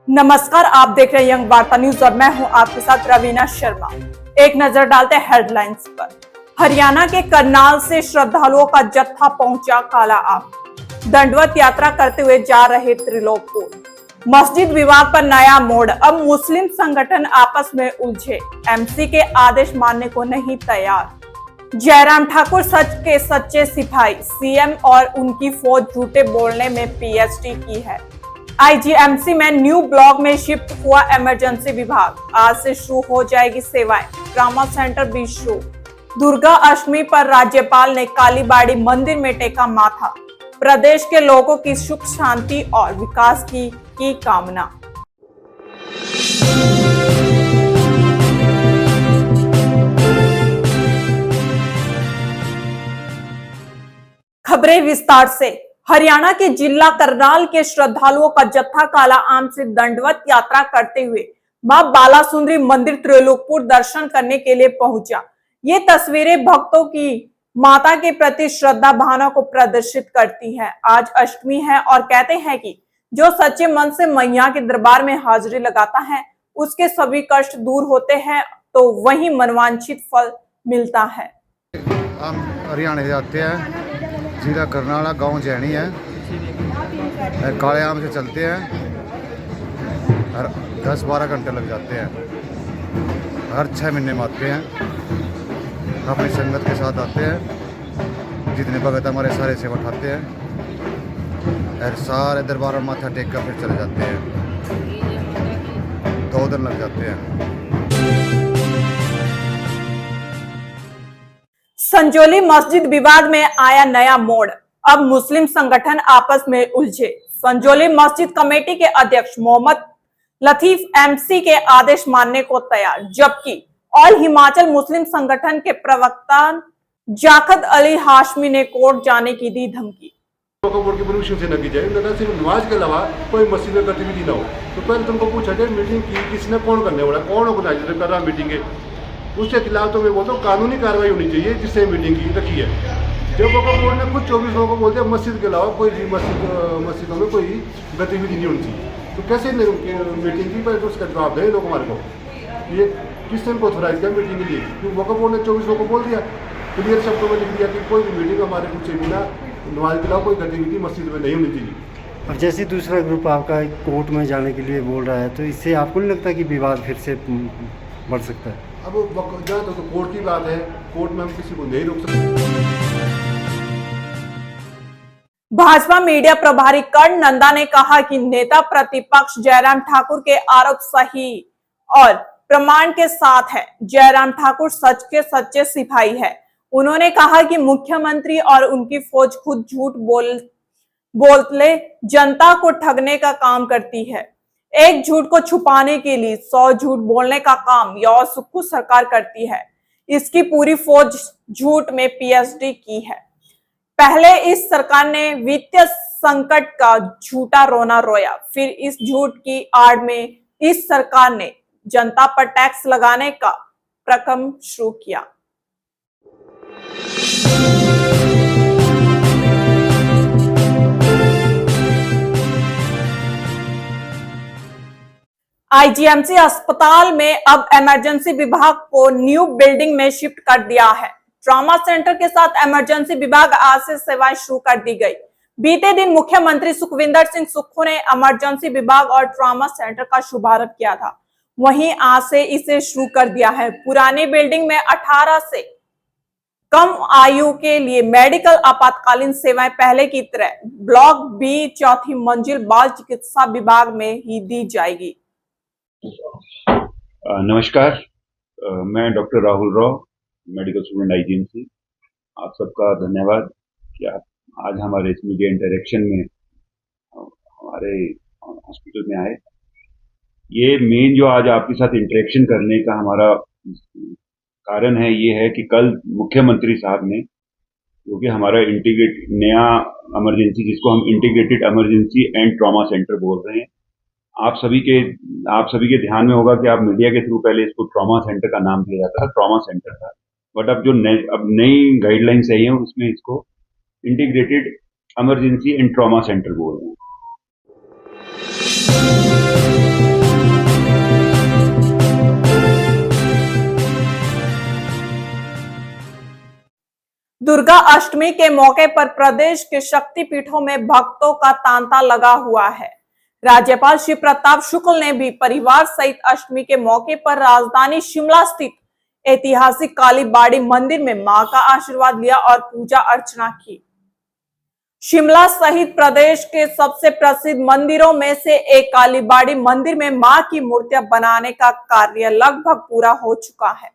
नमस्कार, आप देख रहे हैं यंग वार्ता न्यूज और मैं हूं आपके साथ रवीना शर्मा। एक नजर डालते हैं हेडलाइंस पर। हरियाणा के करनाल से श्रद्धालुओं का जत्था पहुंचा काला आम, दंडवत यात्रा करते हुए जा रहे त्रिलोकपुर। मस्जिद विवाद पर नया मोड़, अब मुस्लिम संगठन आपस में उलझे, एमसी के आदेश मानने को नहीं तैयार। जयराम ठाकुर सच के सच्चे सिपाही, सीएम और उनकी फौज झूठे बोलने में पीएचडी की है। आईजीएमसी में न्यू ब्लॉक में शिफ्ट हुआ इमरजेंसी विभाग, आज से शुरू हो जाएगी सेवाएं, ट्रॉमा सेंटर भी शुरू। दुर्गा अष्टमी पर राज्यपाल ने कालीबाड़ी मंदिर में टेका माथा, प्रदेश के लोगों की सुख शांति और विकास की कामना। खबरें विस्तार से। हरियाणा के जिला करनाल के श्रद्धालुओं का जत्था काला आम से दंडवत यात्रा करते हुए मां बालासुंदरी मंदिर त्रिलोकपुर दर्शन करने के लिए पहुंचा। ये तस्वीरें भक्तों की माता के प्रति श्रद्धा भावना को प्रदर्शित करती हैं। आज अष्टमी है और कहते हैं कि जो सच्चे मन से मैया के दरबार में हाजिरी लगाता है उसके सभी कष्ट दूर होते हैं, तो वही मनवांछित फल मिलता है। हम हरियाणा से आते हैं, जिला करनाला, गांव जैनी है। काले आम से चलते हैं, हर 10-12 घंटे लग जाते हैं। हर 6 महीने में आते हैं, अपनी संगत के साथ आते हैं। जितने भगत हमारे सारे सेवा उठाते हैं और सारे दरबार में माथा टेक कर फिर चले जाते हैं। 2 दिन लग जाते हैं। संजौली मस्जिद विवाद में आया नया मोड़, अब मुस्लिम संगठन आपस में उलझे। संजौली मस्जिद कमेटी के अध्यक्ष मोहम्मद लतीफ एमसी के आदेश मानने को तैयार, जबकि ऑल हिमाचल मुस्लिम संगठन के प्रवक्ता जाकद अली हाशमी ने कोर्ट जाने की दी धमकी। बोर्ड की परमिशन से न की जाए, सिर्फ नमाज के अलावा कोई मस्जिद में गतिविधि न हो। तो पहले तुमको पूछा जाए मीटिंग की किसने, कौन करने वाला, कौन ऑर्गेनाइजर कर रहा मीटिंग है, उसके खिलाफ तो मैं बोलता हूँ कानूनी कार्रवाई होनी चाहिए जिससे मीटिंग की रखी है। जब वक़्फ़ बोर्ड ने खुद 24 लोगों को बोल दिया मस्जिद के अलावा कोई भी मस्जिदों में कोई गतिविधि नहीं होनी चाहिए, तो कैसे मीटिंग की? पहले तो उसका जवाब दें लोग हमारे को, ये किसने उनको ऑथोराइज किया मीटिंग के लिए? क्योंकि वक़्फ़ बोर्ड ने 24 लोगों को बोल दिया, क्लियर शब्दों में लिख दिया कि कोई भी मीटिंग हमारे कुछ बिना नमाज के अलावा कोई गतिविधि मस्जिद में नहीं होनी चाहिए। और जैसे दूसरा ग्रुप आपका कोर्ट में जाने के लिए बोल रहा है, तो इससे आपको नहीं लगता कि विवाद फिर से बढ़ सकता है? अब जहाँ तो कोर्ट की बात है, कोर्ट में हम किसी को नहीं रोक सकते। भाजपा मीडिया प्रभारी कर्ण नंदा ने कहा कि नेता प्रतिपक्ष जयराम ठाकुर के आरोप सही और प्रमाण के साथ है। जयराम ठाकुर सच के सच्चे सिपाही है। उन्होंने कहा कि मुख्यमंत्री और उनकी फौज खुद झूठ बोलते जनता को ठगने का काम करती है। एक झूठ को छुपाने के लिए 100 झूठ बोलने का काम यह सुक्खू सरकार करती है। इसकी पूरी फौज झूठ में पीएचडी की है। पहले इस सरकार ने वित्तीय संकट का झूठा रोना रोया, फिर इस झूठ की आड़ में इस सरकार ने जनता पर टैक्स लगाने का प्रक्रम शुरू किया। आईजीएमसी अस्पताल में अब इमरजेंसी विभाग को न्यू बिल्डिंग में शिफ्ट कर दिया है। ट्रॉमा सेंटर के साथ इमरजेंसी विभाग आज से सेवाएं शुरू कर दी गई। बीते दिन मुख्यमंत्री सुखविंदर सिंह सुक्खू ने इमरजेंसी विभाग और ट्रॉमा सेंटर का शुभारंभ किया था, वहीं आज से इसे शुरू कर दिया है। पुरानी बिल्डिंग में 18 से कम आयु के लिए मेडिकल आपातकालीन सेवाएं पहले की तरह ब्लॉक बी 4थी मंजिल बाल चिकित्सा विभाग में ही दी जाएगी। नमस्कार, मैं doctor Rahul Rao, medical student IGMC. आप सबका धन्यवाद कि आप आज हमारे इस मीडिया इंटरेक्शन में हमारे हॉस्पिटल में आए। ये मेन जो आज आपके साथ इंटरेक्शन करने का हमारा कारण है, ये है कि कल मुख्यमंत्री साहब ने, जो कि हमारा इंटीग्रेटेड नया इमरजेंसी, जिसको हम integrated emergency and trauma centre बोल रहे हैं, आप सभी के ध्यान में होगा कि आप मीडिया के थ्रू पहले इसको ट्रॉमा सेंटर का नाम दिया जाता था, ट्रॉमा सेंटर था, बट अब जो नई गाइडलाइंस आई है उसमें इसको integrated emergency and trauma centre बोल रहे हैं। दुर्गा अष्टमी के मौके पर प्रदेश के शक्तिपीठों में भक्तों का तांता लगा हुआ है। राज्यपाल शिव प्रताप शुक्ल ने भी परिवार सहित अष्टमी के मौके पर राजधानी शिमला स्थित ऐतिहासिक काली बाड़ी मंदिर में मां का आशीर्वाद लिया और पूजा अर्चना की। शिमला सहित प्रदेश के सबसे प्रसिद्ध मंदिरों में से एक कालीबाड़ी मंदिर में मां की मूर्तियां बनाने का कार्य लगभग पूरा हो चुका है।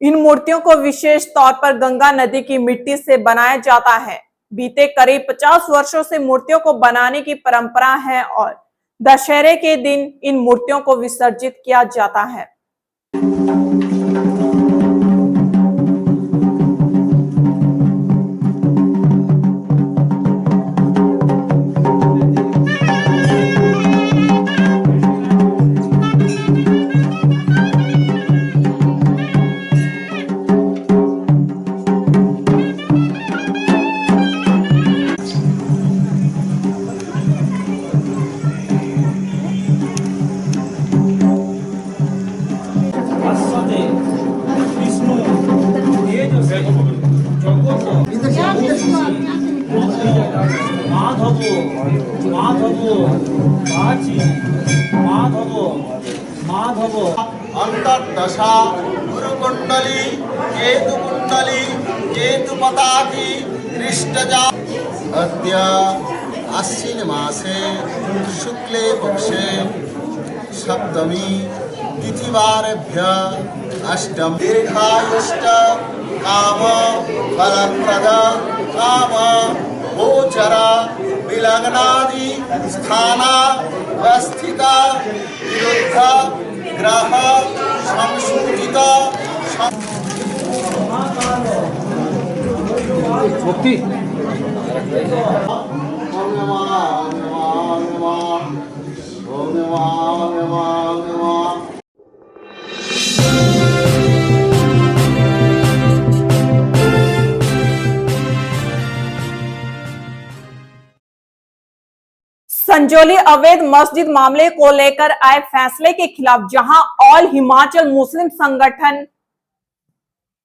इन मूर्तियों को विशेष तौर पर गंगा नदी की मिट्टी से बनाया जाता है। बीते करीब 50 वर्षों से मूर्तियों को बनाने की परंपरा है और दशहरे के दिन इन मूर्तियों को विसर्जित किया जाता है। माधव माधव काची माधव माधव अंतर्दशा गुरुकुंडली केतुपताकी दृष्टजा अद्य आश्विन मासे शुक्ले पक्षे सप्तमी तिथिवारेभ्य अष्टम दीर्घायुष्ट काम फलप्रद काम गोचर विलग्नादि स्थाना वस्थिता विरुद्ध ग्रह संसूचित मुक्ति संजौली अवैध मस्जिद मामले को लेकर आए फैसले के खिलाफ जहां ऑल हिमाचल मुस्लिम संगठन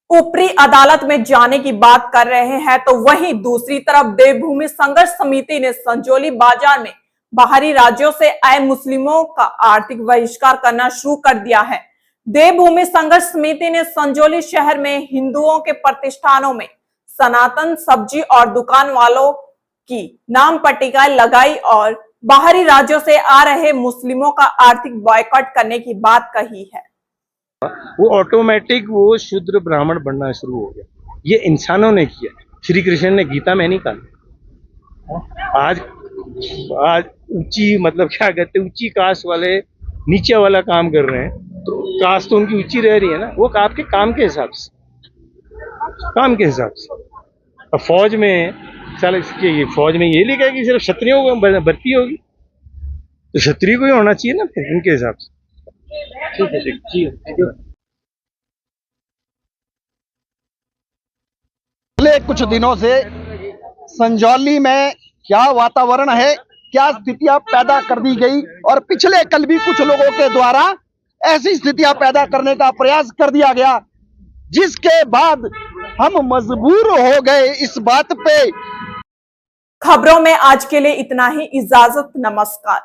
ऊपरी अदालत में जाने की बात कर रहे हैं, तो वहीं दूसरी तरफ देवभूमि संघर्ष समिति ने संजौली बाजार में बाहरी राज्यों से आए मुस्लिमों का आर्थिक बहिष्कार करना शुरू कर दिया है। देवभूमि संघर्ष समिति ने संजौली शहर में हिंदुओं के प्रतिष्ठानों में सनातन सब्जी और दुकान वालों की नाम पट्टिकाएं लगाई और बाहरी राज्यों से आ रहे मुस्लिमों का आर्थिक बॉयकॉट करने की बात कही है। वो ऑटोमेटिक वो शूद्र ब्राह्मण बनना शुरू हो गया। ये इंसानों ने किया, श्री कृष्ण ने गीता में नहीं कहा। आज ऊंची मतलब क्या कहते हैं, ऊंची कास्ट वाले नीचे वाला काम कर रहे हैं, तो कास्ट तो उनकी ऊंची रह रही है ना, वो आपके काम के हिसाब से, काम के हिसाब से। अब फौज में साल फौज में ये लिखा है कि सिर्फ क्षत्रियों को भर्ती होगी, तो क्षत्रिय को ही होना चाहिए ना फिर इनके हिसाब से। ठीक है, पिछले कुछ दिनों से संजौली में क्या वातावरण है, क्या स्थितियां पैदा कर दी गई और पिछले कल भी कुछ लोगों के द्वारा ऐसी स्थितियां पैदा करने का प्रयास कर दिया गया, जिसके बाद हम मजबूर हो गए इस बात पे। खबरों में आज के लिए इतना ही। इजाजत, नमस्कार।